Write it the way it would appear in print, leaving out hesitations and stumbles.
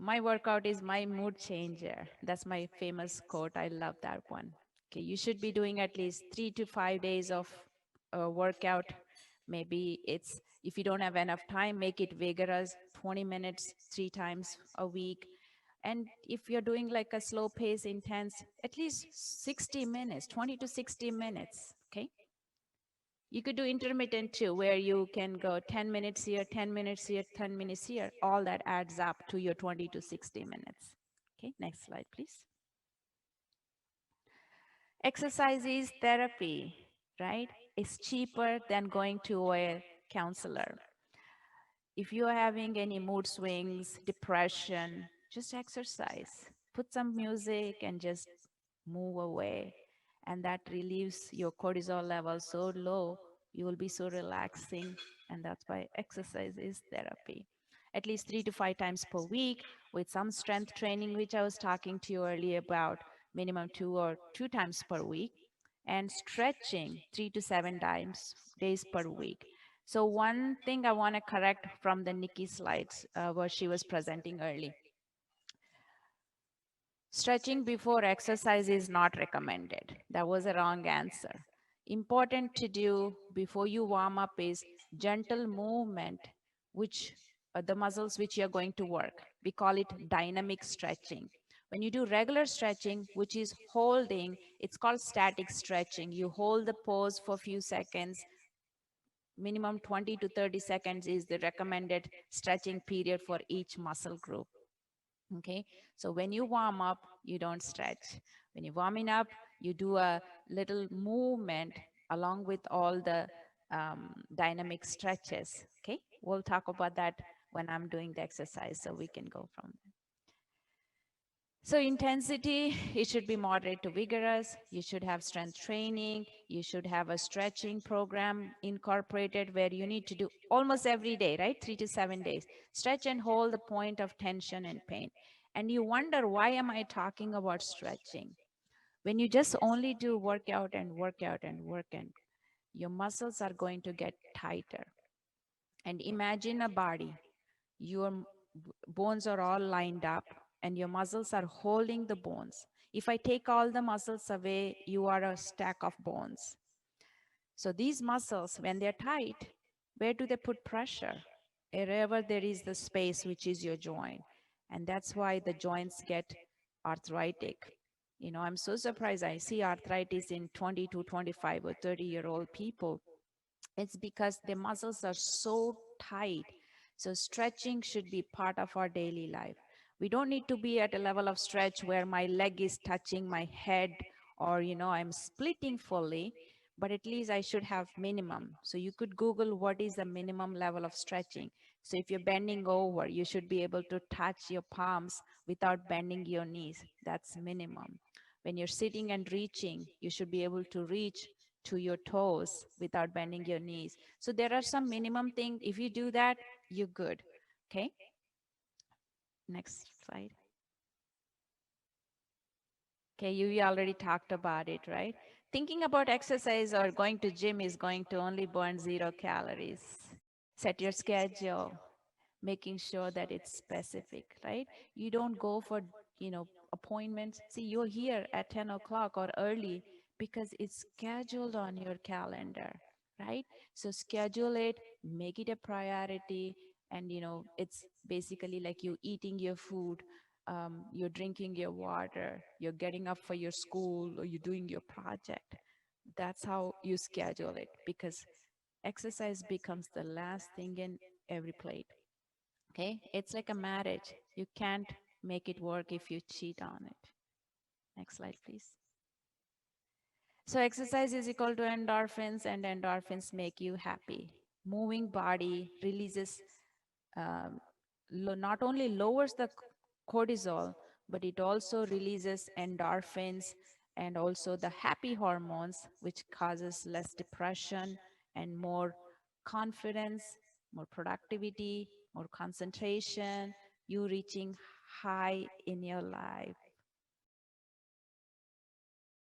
my workout is my mood changer. That's my famous quote. I love that one. Okay, you should be doing at least 3 to 5 days of workout. Maybe it's, if you don't have enough time, make it vigorous, 20 minutes, 3 times a week. And if you're doing like a slow pace, intense, at least 60 minutes, 20 to 60 minutes. Okay. You could do intermittent too, where you can go 10 minutes here, 10 minutes here, 10 minutes here. All that adds up to your 20 to 60 minutes. Okay, next slide, please. Exercise is therapy, right? It's cheaper than going to a counselor. If you're having any mood swings, depression, just exercise. Put some music and just move away. And that relieves your cortisol level so low, you will be so relaxing. And that's why exercise is therapy. At least 3 to 5 times per week with some strength training, which I was talking to you earlier about, minimum 2 times per week, and stretching 3 to 7 times days per week. So one thing I want to correct from the Nikki slides where she was presenting early. Stretching before exercise is not recommended. That was a wrong answer. Important to do before you warm up is gentle movement, which the muscles which you're going to work. We call it dynamic stretching. When you do regular stretching, which is holding, it's called static stretching. You hold the pose for a few seconds. Minimum 20 to 30 seconds is the recommended stretching period for each muscle group. Okay, so when you warm up, you don't stretch. When you're warming up, you do a little movement along with all the dynamic stretches. Okay, we'll talk about that when I'm doing the exercise, so we can go from there. So intensity, it should be moderate to vigorous. You should have strength training. You should have a stretching program incorporated where you need to do almost every day, right? 3 to 7 days. Stretch and hold the point of tension and pain. And you wonder, why am I talking about stretching? When you just only do workout and workout and workout, your muscles are going to get tighter. And imagine a body. Your bones are all lined up and your muscles are holding the bones. If I take all the muscles away, you are a stack of bones. So these muscles, when they're tight, where do they put pressure? Wherever there is the space, which is your joint. And that's why the joints get arthritic. You know, I'm so surprised I see arthritis in 20 to 25 or 30-year-old people. It's because the muscles are so tight. So stretching should be part of our daily life. We don't need to be at a level of stretch where my leg is touching my head or, you know, I'm splitting fully, but at least I should have minimum. So you could Google what is the minimum level of stretching. So if you're bending over, you should be able to touch your palms without bending your knees. That's minimum. When you're sitting and reaching, you should be able to reach to your toes without bending your knees. So there are some minimum things. If you do that, you're good. Okay. Next slide. Okay, you already talked about it, right? Thinking about exercise or going to gym is going to only burn 0 calories. Set your schedule, making sure that it's specific, right? You don't go for, appointments. See, you're here at 10 o'clock or early because it's scheduled on your calendar, right? So schedule it, make it a priority. And, it's basically like you eating your food, you're drinking your water, you're getting up for your school, or you're doing your project. That's how you schedule it, because exercise becomes the last thing in every plate. Okay, it's like a marriage. You can't make it work if you cheat on it. Next slide, please. So exercise is equal to endorphins, and endorphins make you happy. Moving body releases, um, not only lowers the cortisol, but it also releases endorphins and also the happy hormones, which causes less depression and more confidence, more productivity, more concentration, you reaching high in your life.